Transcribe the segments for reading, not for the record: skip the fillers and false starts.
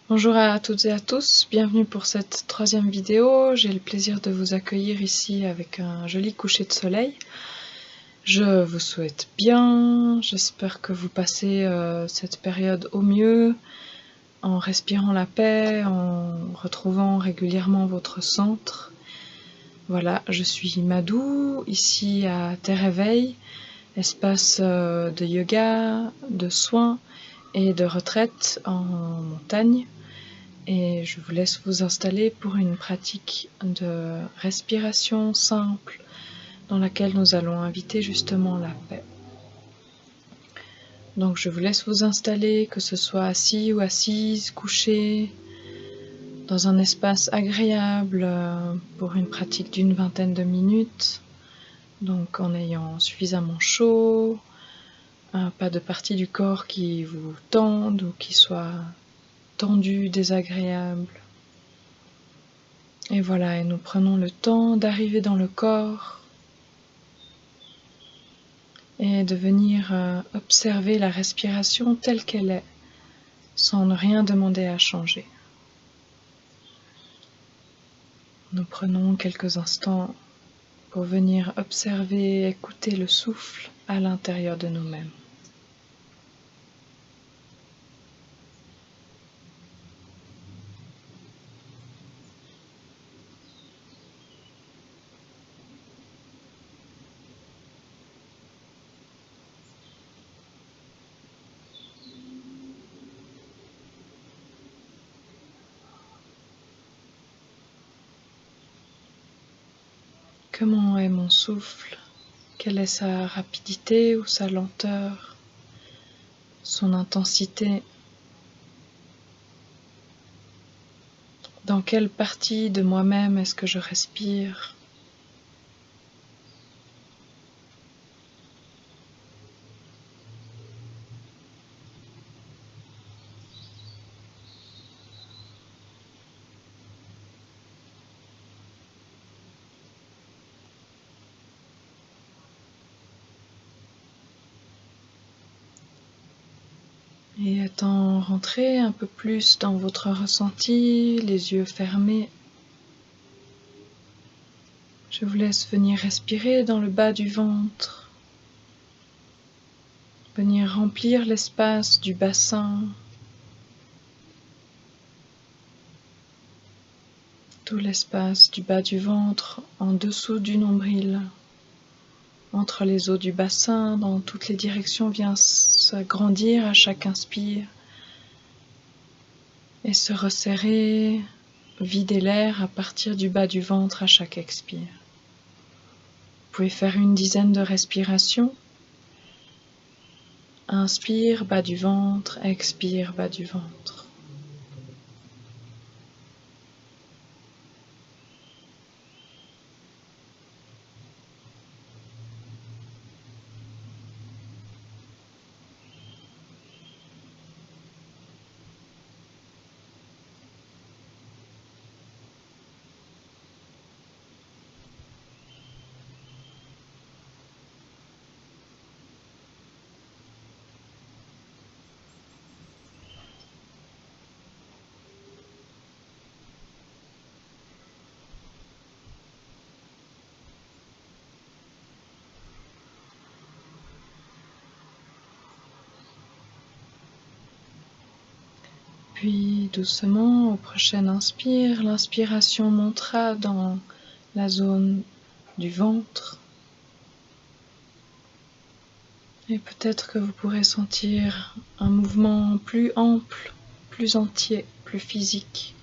Bonjour à toutes et à tous, bienvenue pour cette troisième vidéo. J'ai le plaisir de vous accueillir ici avec un joli coucher de soleil. Je vous souhaite bien, j'espère que vous passez cette période au mieux, en respirant la paix, en retrouvant régulièrement votre centre. Voilà, je suis Madou, ici à Terre Éveil, espace de yoga, de soins et de retraite en montagne. Et je vous laisse vous installer pour une pratique de respiration simple dans laquelle nous allons inviter justement la paix. Donc je vous laisse vous installer, que ce soit assis ou assise, couché, dans un espace agréable pour une pratique d'une vingtaine de minutes. Donc en ayant suffisamment chaud, pas de partie du corps qui vous tende ou qui soit tendue, désagréable. Et voilà, et nous prenons le temps d'arriver dans le corps et de venir observer la respiration telle qu'elle est, sans ne rien demander à changer. Nous prenons quelques instants pour venir observer et écouter le souffle à l'intérieur de nous-mêmes. Comment est mon souffle? Quelle est sa rapidité ou sa lenteur? Son intensité? Dans quelle partie de moi-même est-ce que je respire? Et étant rentré un peu plus dans votre ressenti, les yeux fermés, je vous laisse venir respirer dans le bas du ventre, venir remplir l'espace du bassin, tout l'espace du bas du ventre en dessous du nombril. Entre les os du bassin, dans toutes les directions, vient s'agrandir à chaque inspire et se resserrer, vider l'air à partir du bas du ventre à chaque expire. Vous pouvez faire une dizaine de respirations. Inspire, bas du ventre, expire, bas du ventre. Puis doucement, au prochain inspire, l'inspiration montera dans la zone du ventre. Et peut-être que vous pourrez sentir un mouvement plus ample, plus entier, plus physique.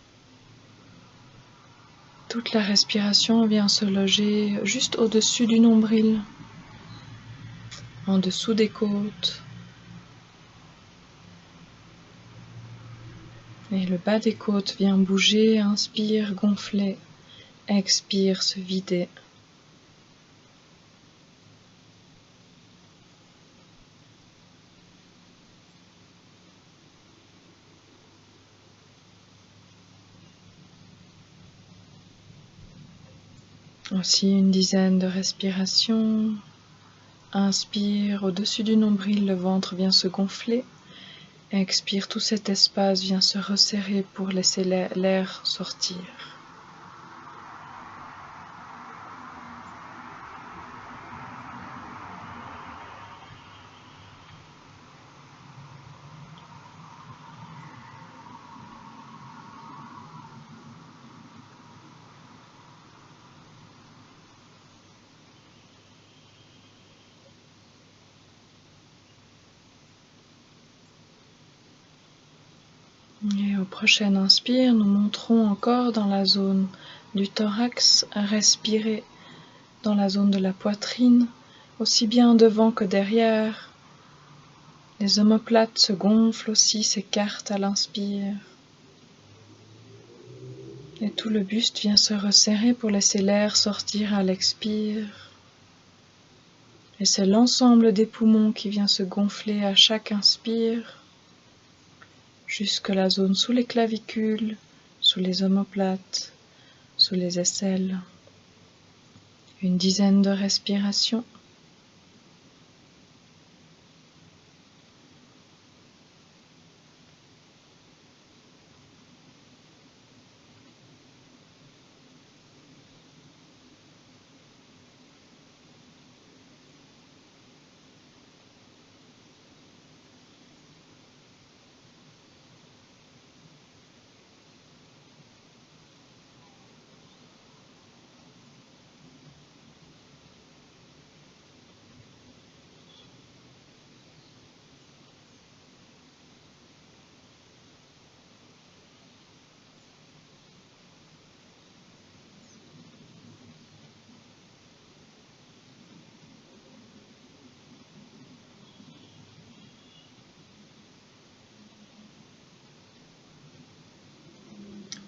Toute la respiration vient se loger juste au-dessus du nombril, en dessous des côtes. Et le bas des côtes vient bouger, inspire, gonfler, expire, se vider. Aussi une dizaine de respirations. Inspire, au-dessus du nombril, le ventre vient se gonfler. Expire, tout cet espace vient se resserrer pour laisser l'air sortir. Et au prochain inspire, nous monterons encore dans la zone du thorax, à respirer dans la zone de la poitrine, aussi bien devant que derrière. Les omoplates se gonflent aussi, s'écartent à l'inspire. Et tout le buste vient se resserrer pour laisser l'air sortir à l'expire. Et c'est l'ensemble des poumons qui vient se gonfler à chaque inspire, jusque la zone sous les clavicules, sous les omoplates, sous les aisselles. Une dizaine de respirations.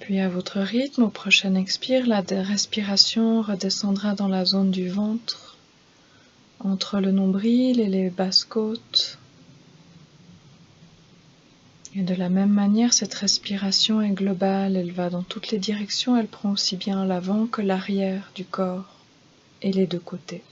Puis à votre rythme, au prochain expire, la respiration redescendra dans la zone du ventre, entre le nombril et les basses côtes. Et de la même manière, cette respiration est globale, elle va dans toutes les directions, elle prend aussi bien l'avant que l'arrière du corps et les deux côtés.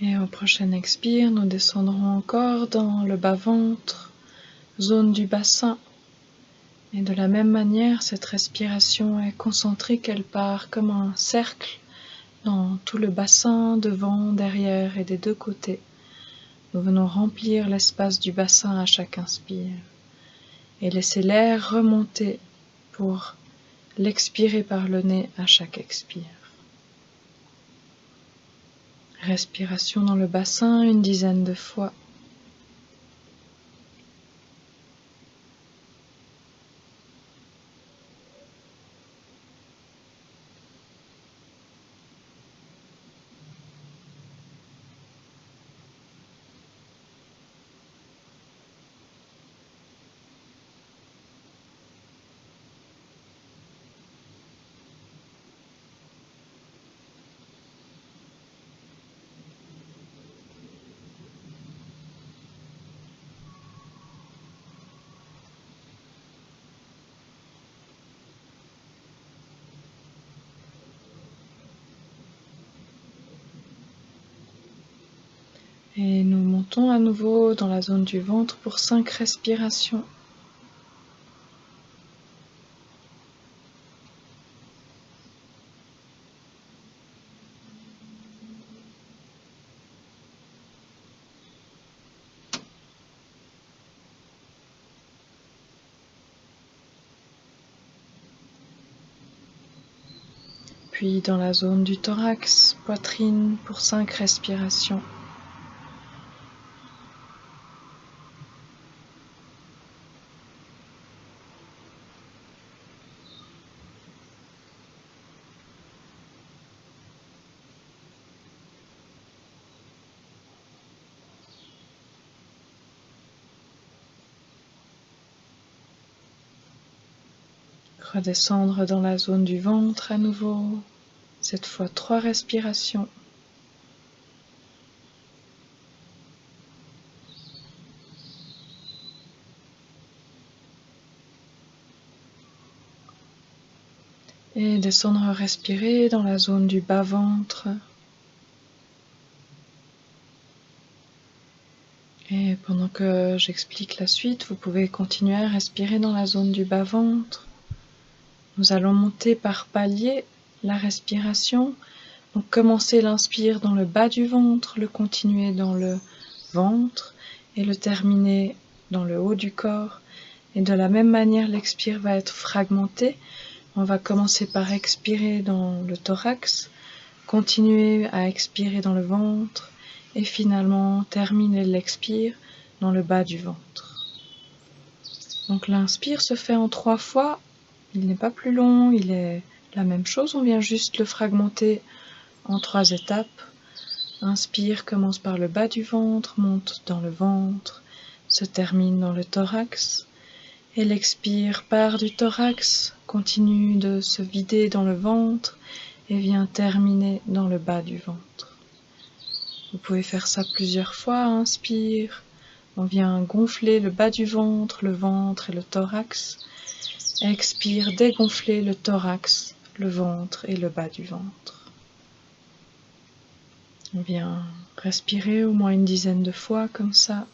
Et au prochain expire, nous descendrons encore dans le bas-ventre, zone du bassin. Et de la même manière, cette respiration est concentrique, elle part comme un cercle dans tout le bassin, devant, derrière et des deux côtés. Nous venons remplir l'espace du bassin à chaque inspire et laisser l'air remonter pour l'expirer par le nez à chaque expire. Respiration dans le bassin une dizaine de fois. Et nous montons à nouveau dans la zone du ventre pour 5 respirations. Puis dans la zone du thorax, poitrine pour 5 respirations. Redescendre dans la zone du ventre à nouveau. Cette fois 3 respirations. Et descendre respirer dans la zone du bas-ventre. Et pendant que j'explique la suite, vous pouvez continuer à respirer dans la zone du bas-ventre. Nous allons monter par paliers la respiration. Donc commencer l'inspire dans le bas du ventre, le continuer dans le ventre et le terminer dans le haut du corps. Et de la même manière, l'expire va être fragmenté. On va commencer par expirer dans le thorax, continuer à expirer dans le ventre et finalement terminer l'expire dans le bas du ventre. Donc l'inspire se fait en 3 fois. Il n'est pas plus long, il est la même chose. On vient juste le fragmenter en 3 étapes. Inspire, commence par le bas du ventre, monte dans le ventre, se termine dans le thorax. Et l'expire part du thorax, continue de se vider dans le ventre et vient terminer dans le bas du ventre. Vous pouvez faire ça plusieurs fois. Inspire, on vient gonfler le bas du ventre, le ventre et le thorax. Expire, dégonfler le thorax, le ventre et le bas du ventre. On vient respirer au moins une dizaine de fois comme ça.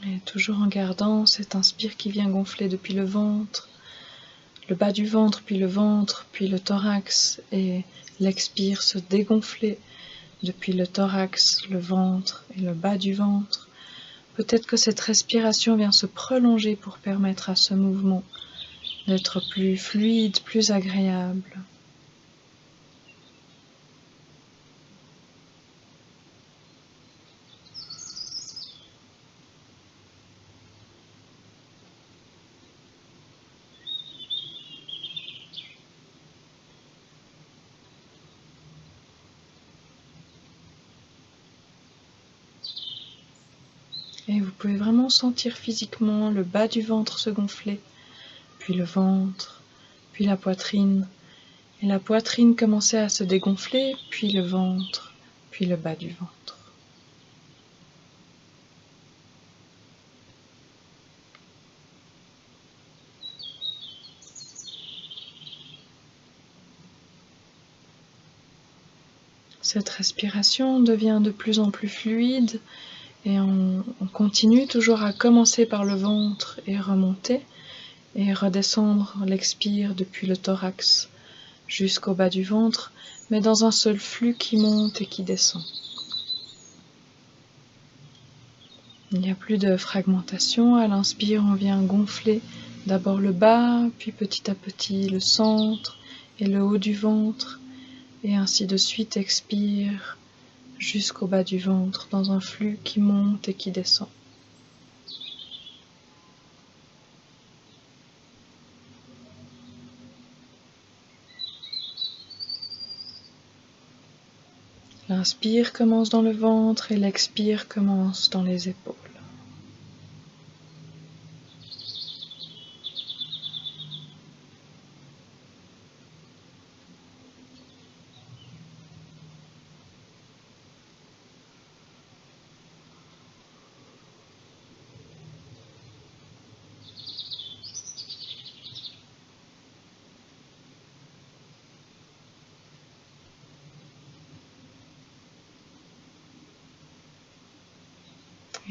Et toujours en gardant cet inspire qui vient gonfler depuis le ventre, le bas du ventre, puis le thorax, et l'expire se dégonfler depuis le thorax, le ventre et le bas du ventre. Peut-être que cette respiration vient se prolonger pour permettre à ce mouvement d'être plus fluide, plus agréable. Et vous pouvez vraiment sentir physiquement le bas du ventre se gonfler, puis le ventre, puis la poitrine. Et la poitrine commencer à se dégonfler, puis le ventre, puis le bas du ventre. Cette respiration devient de plus en plus fluide et on continue toujours à commencer par le ventre et remonter et redescendre l'expire depuis le thorax jusqu'au bas du ventre, mais dans un seul flux qui monte et qui descend. Il n'y a plus de fragmentation. À l'inspire, on vient gonfler d'abord le bas, puis petit à petit le centre et le haut du ventre, et ainsi de suite expire jusqu'au bas du ventre dans un flux qui monte et qui descend. L'inspire commence dans le ventre et l'expire commence dans les épaules.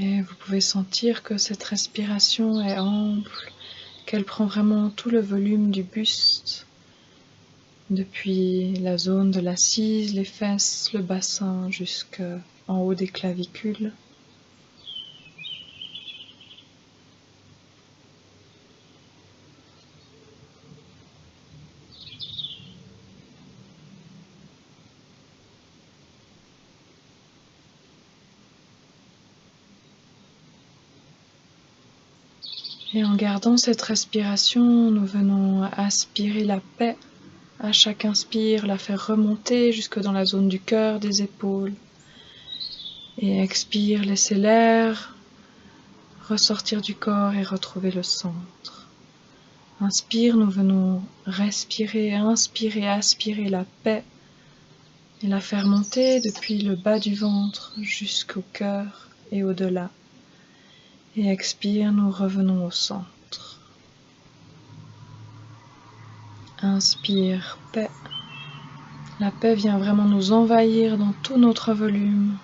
Et vous pouvez sentir que cette respiration est ample, qu'elle prend vraiment tout le volume du buste, depuis la zone de l'assise, les fesses, le bassin, jusqu'en haut des clavicules. Et en gardant cette respiration, nous venons aspirer la paix. À chaque inspire, la faire remonter jusque dans la zone du cœur, des épaules. Et expire, laisser l'air ressortir du corps et retrouver le centre. Inspire, nous venons respirer, inspirer, aspirer la paix et la faire monter depuis le bas du ventre jusqu'au cœur et au-delà. Et expire, nous revenons au centre. Inspire, paix. La paix vient vraiment nous envahir dans tout notre volume.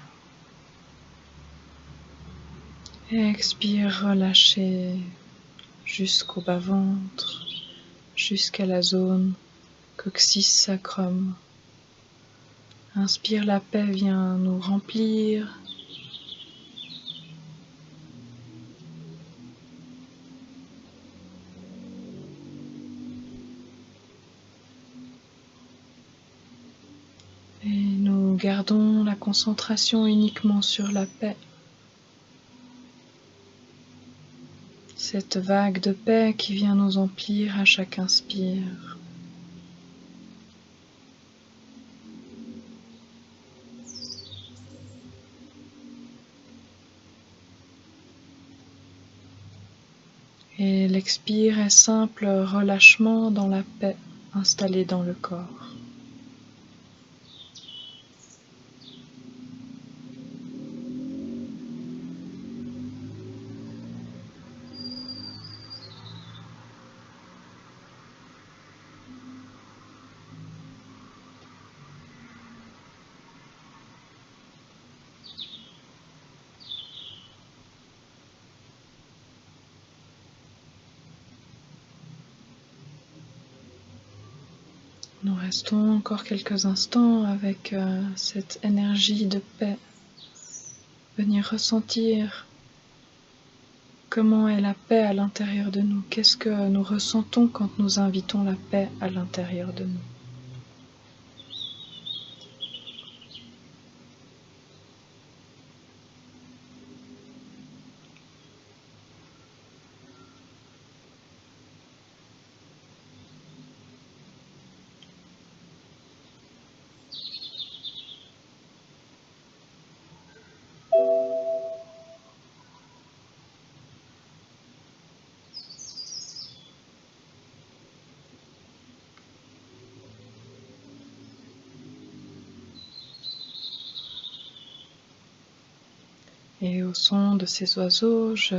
Et expire, relâcher jusqu'au bas-ventre, jusqu'à la zone coccyx sacrum. Inspire, la paix vient nous remplir. Et nous gardons la concentration uniquement sur la paix. Cette vague de paix qui vient nous emplir à chaque inspire. Et l'expire est simple relâchement dans la paix installée dans le corps. Nous restons encore quelques instants avec cette énergie de paix. Venir ressentir comment est la paix à l'intérieur de nous. Qu'est-ce que nous ressentons quand nous invitons la paix à l'intérieur de nous. Et au son de ces oiseaux, je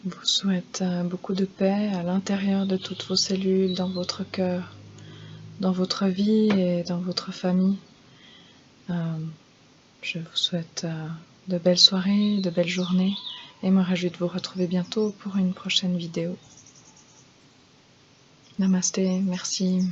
vous souhaite beaucoup de paix à l'intérieur de toutes vos cellules, dans votre cœur, dans votre vie et dans votre famille. Je vous souhaite de belles soirées, de belles journées et me réjouis de vous retrouver bientôt pour une prochaine vidéo. Namasté, merci.